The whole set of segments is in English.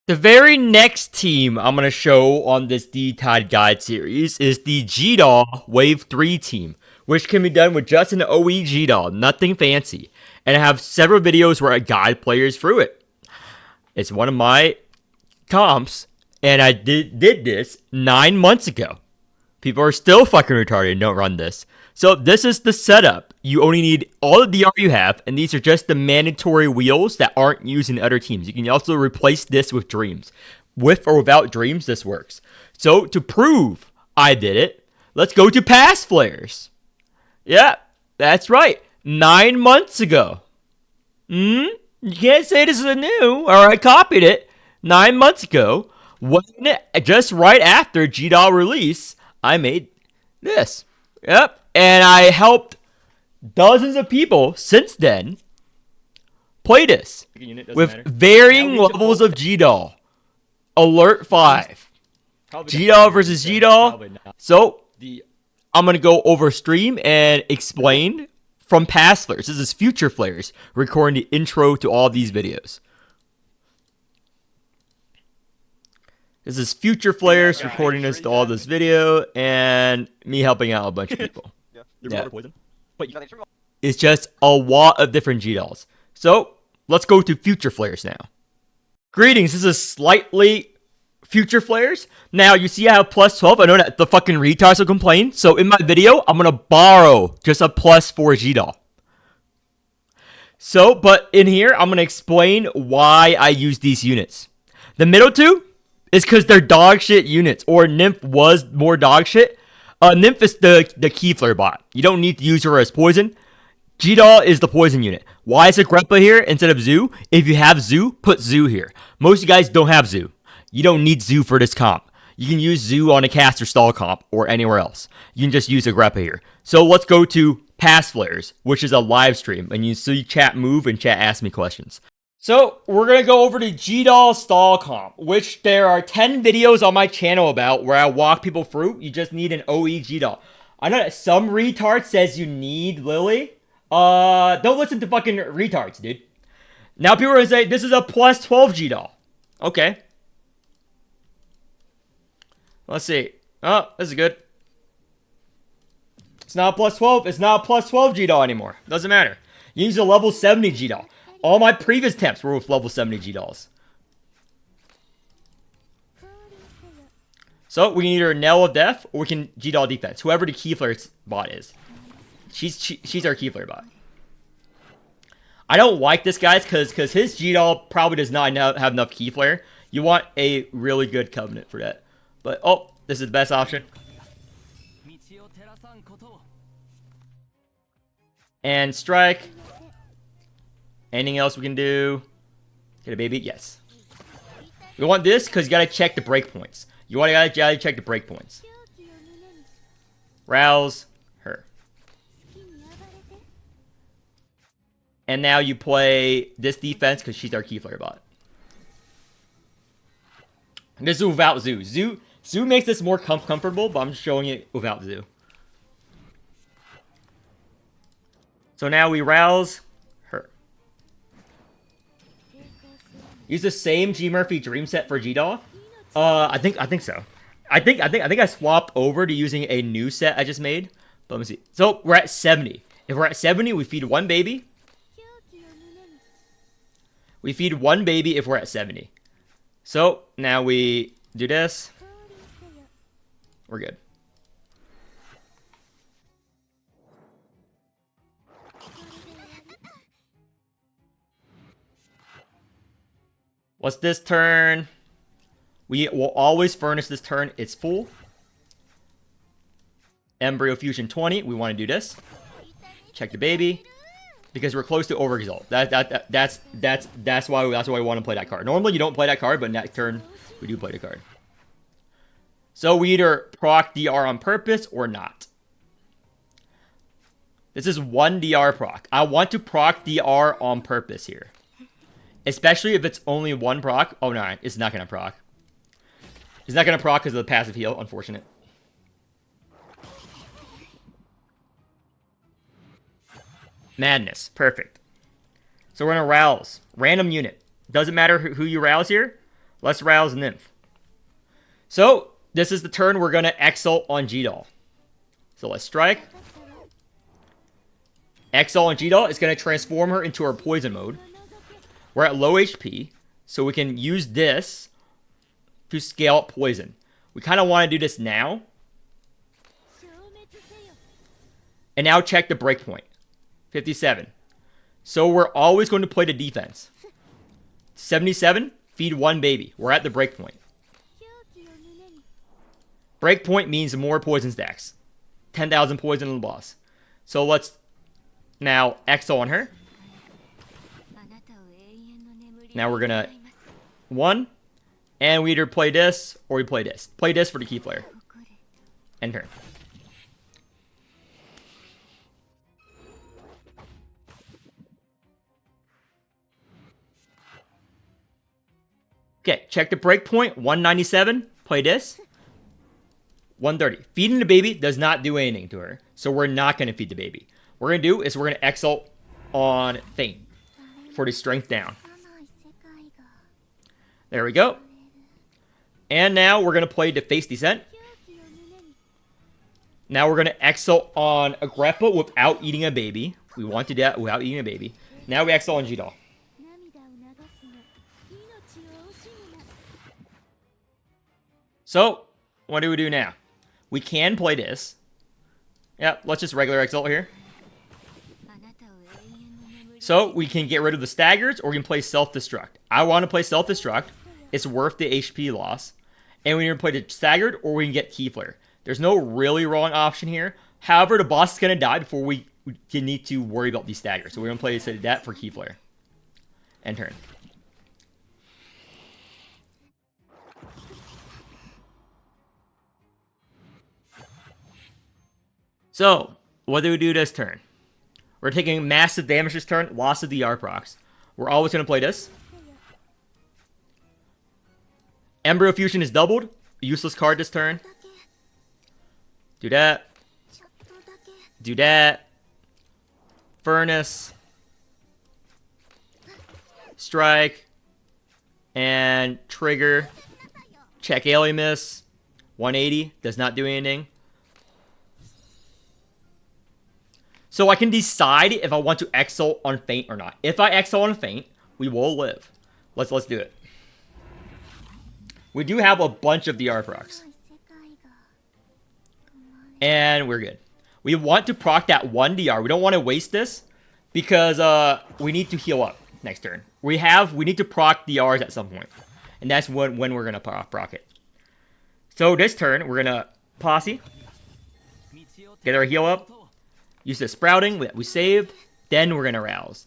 The very next team I'm going to show on this D-Tide guide series is the Gdoll Wave 3 team, which can be done with just an OE Gdoll, nothing fancy. And I have several videos where I guide players through it. It's one of my comps, and I did this 9 months ago. People are still fucking retarded and don't run this. So this is the setup. You only need all the DR you have, and these are just the mandatory wheels that aren't used in other teams. You can also replace this with dreams. With or without dreams, this works. So to prove I did it, let's go to past flares. Yeah, that's right. 9 months ago. You can't say this is new, or I copied it 9 months ago. When just right after Gdoll release, I made this. Yep. And I helped dozens of people since then play this with varying levels of Gdoll. Alert 5. Gdoll versus Gdoll. So, I'm going to go over stream and explain from past flares. This is future flares recording the intro to all these videos. This is future flares recording this to all this video and me helping out a bunch of people. Yeah. It's just a lot of different Gdolls. So, let's go to future flares now. Greetings, this is slightly future flares. Now, you see I have plus 12. I know that the fucking retards will complain. So, in my video, I'm going to borrow just a plus 4 Gdoll. So, but in here, I'm going to explain why I use these units. The middle two is because they're dog shit units, or Nymph was more dog shit. Nymph is the Keyflare bot. You don't need to use her as poison. Gdoll is the poison unit. Why is it Greppa here instead of Zoo? If you have Zoo, put Zoo here. Most of you guys don't have Zoo. You don't need Zoo for this comp. You can use Zoo on a caster stall comp or anywhere else. You can just use a Greppa here. So let's go to past flares, which is a live stream, and you see chat move and chat ask me questions. So, we're going to go over to Gdoll stall comp, which there are 10 videos on my channel about where I walk people through. You just need an OE Gdoll. I know that some retard says you need Lily. Don't listen to fucking retards, dude. Now people are going to say, this is a plus 12 Gdoll. Okay. Let's see. Oh, this is good. It's not a plus 12. It's not a plus 12 Gdoll anymore. Doesn't matter. You use a level 70 Gdoll. All my previous attempts were with level 70 Gdolls. So we can either Knell of Death or we can Gdoll defense. Whoever the Keyflare bot is. She's our Keyflare bot. I don't like this guys because his Gdoll probably does not have enough Keyflare. You want a really good Covenant for that. But oh, this is the best option. And strike. Anything else we can do? Get a baby? Yes. We want this because you gotta check the breakpoints. You gotta check the breakpoints. Rouse her. And now you play this defense because she's our Keyflare bot. And this is without Zoo. Zoo makes this more comfortable, but I'm just showing it without Zoo. So now we rouse her. Use the same G Murphy Dream Set for Gdoll. I think so. I think I swapped over to using a new set I just made. But let me see. So we're at 70. If we're at 70, we feed one baby. We feed one baby if we're at 70. So now we do this. We're good. What's this turn? We will always furnish this turn. It's full. Embryo Fusion 20. We want to do this. Check the baby. Because we're close to Overexalt. That's why we want to play that card. Normally you don't play that card, but next turn we do play the card. So we either proc DR on purpose or not. This is one DR proc. I want to proc DR on purpose here. Especially if it's only one proc. Oh, no, it's not going to proc. It's not going to proc because of the passive heal. Unfortunate. Madness. Perfect. So we're going to rouse. Random unit. Doesn't matter who you rouse here. Let's rouse Nymph. So, this is the turn we're going to Exalt on Gdoll. So let's strike. Exalt on Gdoll is going to transform her into her poison mode. We're at low HP, so we can use this to scale up poison. We kind of want to do this now. And now check the breakpoint. 57. So we're always going to play the defense. 77, feed one baby. We're at the breakpoint. Breakpoint means more poison stacks. 10,000 poison on the boss. So let's now Exo on her. Now we're gonna 1. And we either play this or we play this. Play this for the key player. End turn. Okay, check the breakpoint. 197. Play this. 130. Feeding the baby does not do anything to her. So we're not going to feed the baby. What we're going to do is we're going to Exalt on Faint for the strength down. There we go. And now we're going to play the Face Descent. Now we're going to Exalt on Agrippa without eating a baby. We want to do that without eating a baby. Now we Exalt on Gdoll. So, what do we do now? We can play this. Yeah, let's just regular Exalt here. So, we can get rid of the staggers, or we can play Self-Destruct. I want to play Self-Destruct. It's worth the HP loss. And we can play the staggered, or we can get Key Flare. There's no really wrong option here. However, the boss is going to die before we need to worry about these staggers. So we're going to play that for Key Flare. End turn. So, what do we do this turn? We're taking massive damage this turn, loss of DR procs. We're always going to play this. Embryo Fusion is doubled. Useless card this turn. Do that. Do that. Furnace. Strike. And trigger. Check Alien Miss. 180. Does not do anything. So I can decide if I want to Exalt on Faint or not. If I Exalt on Faint, we will live. Let's do it. We do have a bunch of DR procs. And we're good. We want to proc that 1 DR. We don't want to waste this because we need to heal up next turn. We need to proc DRs at some point. And that's when we're going to proc it. So this turn, we're going to Posse. Get our heal up. Use the Sprouting that we saved. Then we're going to Rouse.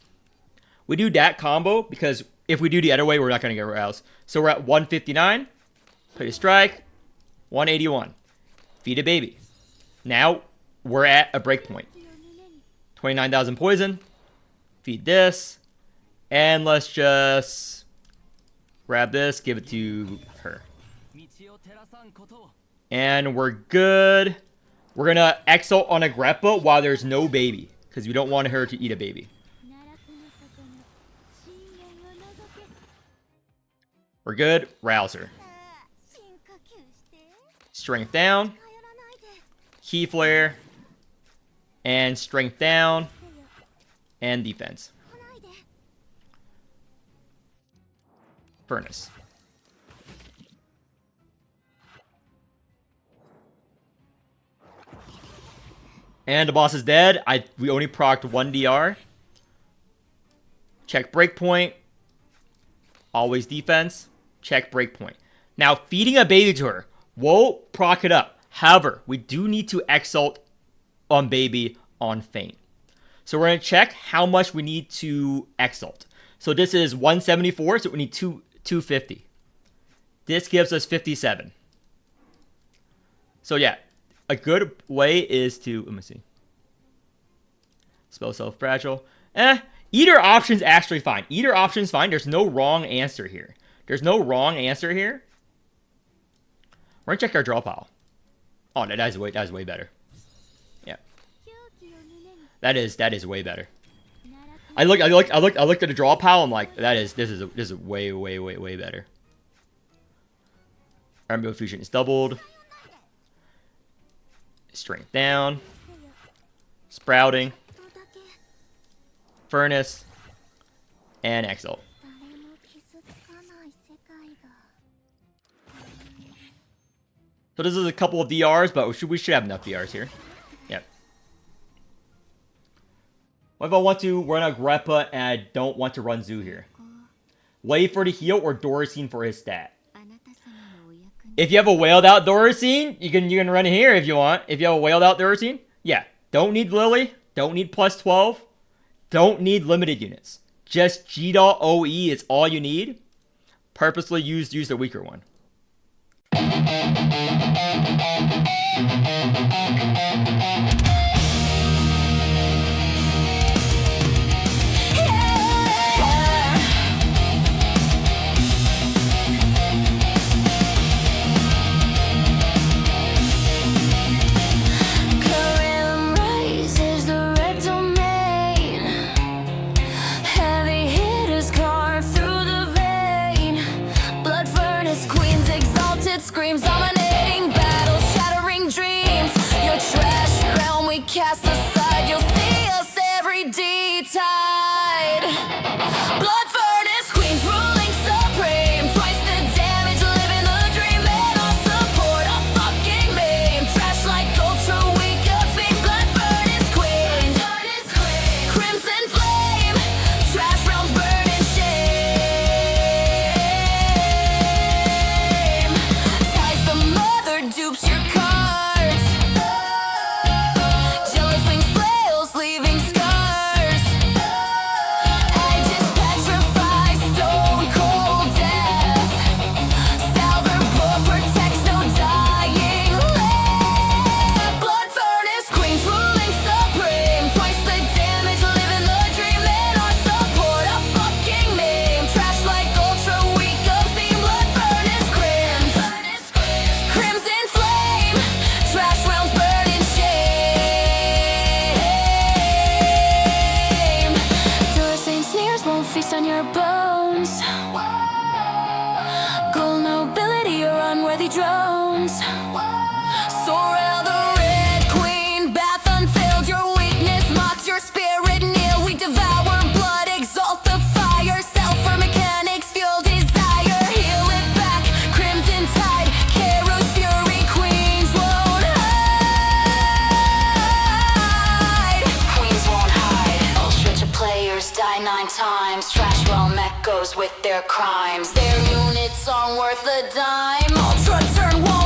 We do that combo because if we do the other way, we're not going to get Rouse. So we're at 159. Play a Strike. 181. Feed a baby. Now we're at a breakpoint. 29,000 poison. Feed this. And let's just grab this. Give it to her. And we're good. We're going to Exalt on Agrippa while there's no baby. Because we don't want her to eat a baby. We're good. Rouser. Strength down. Key Flare. And strength down. And defense. Furnace. And the boss is dead. We only procced 1 DR. Check breakpoint. Always defense. Check breakpoint. Now, feeding a baby to her will proc it up. However, we do need to Exalt on baby on Faint. So we're going to check how much we need to Exalt. So this is 174, so we need 250. This gives us 57. So yeah, a good way is to, let me see. Spell Self-Fragile. Either option's actually fine. Either option's fine. There's no wrong answer here. There's no wrong answer here. We're gonna check our draw pile. Oh, that is way better. Yeah. That is way better. I looked at the draw pile. I'm like, this is way better. Rainbow Fusion is doubled. Strength down. Sprouting. Furnace. And Exalt. So this is a couple of DRs, but we should have enough DRs here. Yep. What if I want to run a Greppa and I don't want to run Zoo here? Wave for the heal or Doricine for his stat? If you have a whaled out Doricine, you can run it here if you want. If you have a whaled out Doricine, yeah. Don't need Lily. Don't need plus 12. Don't need limited units. Just Gdoll OE is all you need. Purposely use the weaker one. Screams dominating battles, shattering dreams. Your trash realm we cast aside. You'll see us every D-tide. Blood furnace queens ruling supreme. Twice the damage, living the dream. And our support, a fucking meme. Trash like ultra weak, a fake blood furnace queens. Crimson flame, trash realms burn in shame. Dupes your cards. Jealous wings flails, leaving scars. I just petrify, stone cold death. Salver book protects no dying left. Blood furnace queens ruling supreme. Twice the damage, living the dream. And our support, a fucking meme. Trash like ultra weak, obscene. Blood furnace crims. Crimson flame, trash realms burn in shame. Doricine sneers won't feast on your bones. Gdoll nobility or unworthy drones. Sorrel the Red Queen, Bath unfilled. Your weakness mocks your spirit kneel. We devour blood, exalt the fire. Self for mechanics, fuel desire. Heal it back, crimson tide. Caro's fury, queens won't hide. Queens won't hide. Ultra to players die 9 times. Trash realm echoes with their crimes. Their units aren't worth a dime. Ultra turn 1.